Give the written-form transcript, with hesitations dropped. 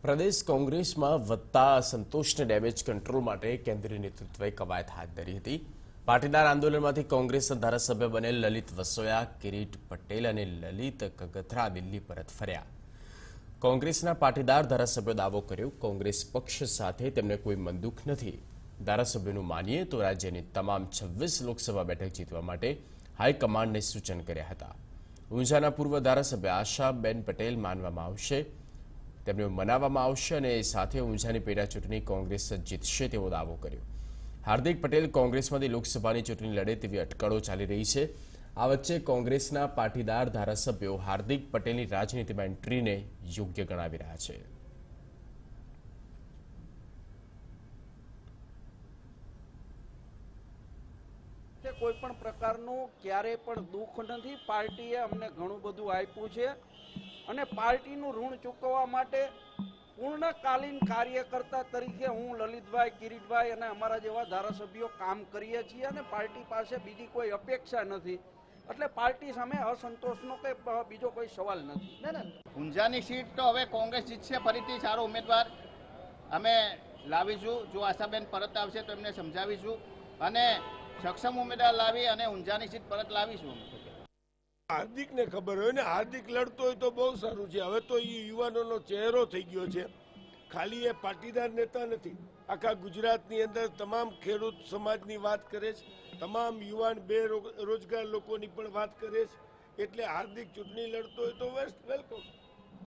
પ્રદેશ કોંગ્રેસમાં વધતા અસંતોષને damage control માટે કેન્દ્રીય નેતૃત્વએ કવાયત હાથ ધરી હતી। પાટીદાર આંદોલનમાંથી કોંગ્રેસના ધારાસભ્ય બનેલ લલિત વસોયા, કિરીટ પટેલ અને લલિત કગથરા દિલ્હી પરત ફર્યા। કોંગ્રેસના પાટીદાર ધારાસભ્યો દાવો કર્યો, કોંગ્રેસ પક્ષ સાથે તેમને કોઈ મનદુખ નથી। ધારાસભ્યોનું માનીએ તો રાજ્યની તમામ 26 લોકસભા બેઠક જીતવા માટે હાઈકમાન્ડને સૂચન કર્યા હતા। ઊંઝાના પૂર્વ ધારાસભ્ય આશાબેન પટેલ માનવામાં આવશે, તેમને મનાવવામાં આવશે અને સાથે ઊંઝાની પેટા ચૂંટણી કોંગ્રેસ જીતશે તેવો દાવો કર્યો। હાર્દિક પટેલ કોંગ્રેસમાંથી લોકસભાની ચૂંટણી લડે તેવી અટકળો ચાલી રહી છે। આ વચ્ચે કોંગ્રેસના પાટીદાર ધારાસભ્યો હાર્દિક પટેલની રાજનીતિમાં એન્ટ્રીને યોગ્ય ગણાવી રહ્યા છે। કોઈ પણ પ્રકારનું ક્યારેય પણ દુઃખ નથી। પાર્ટીએ અમને ઘણું બધું આપ્યું છે અને પાર્ટીનું ઋણ ચૂકવવા માટે પૂર્ણકાલીન કાર્યકર્તા તરીકે હું, લલિતભાઈ, કિરીટભાઈ અને અમારા જેવા ધારાસભ્યો કામ કરીએ છીએ અને પાર્ટી પાસે બીજી કોઈ અપેક્ષા નથી। એટલે પાર્ટી સામે અસંતોષનો કે બીજો કોઈ સવાલ નથી। ઊંઝાની સીટ તો હવે કોંગ્રેસ જીતશે, ફરીથી સારો ઉમેદવાર અમે લાવીશું। જો આશાબેન પરત આવશે તો એમને સમજાવીશું અને સક્ષમ ઉમેદવાર લાવી અને ઊંઝાની સીટ પરત લાવીશું। હાર્દિકને ખબર હોય ને, હાર્દિક લડતો હોય તો બહુ સારું છે। હવે તો એ યુવાનોનો ચહેરો થઈ ગયો છે, ખાલી એ પાટીદાર નેતા નથી, આખા ગુજરાતની અંદર તમામ ખેડૂત સમાજની વાત કરે છે, તમામ યુવાન બેરોજગાર લોકોની પણ વાત કરે છે। એટલે હાર્દિક ચૂંટણી લડતો હોય તો વેલકમ।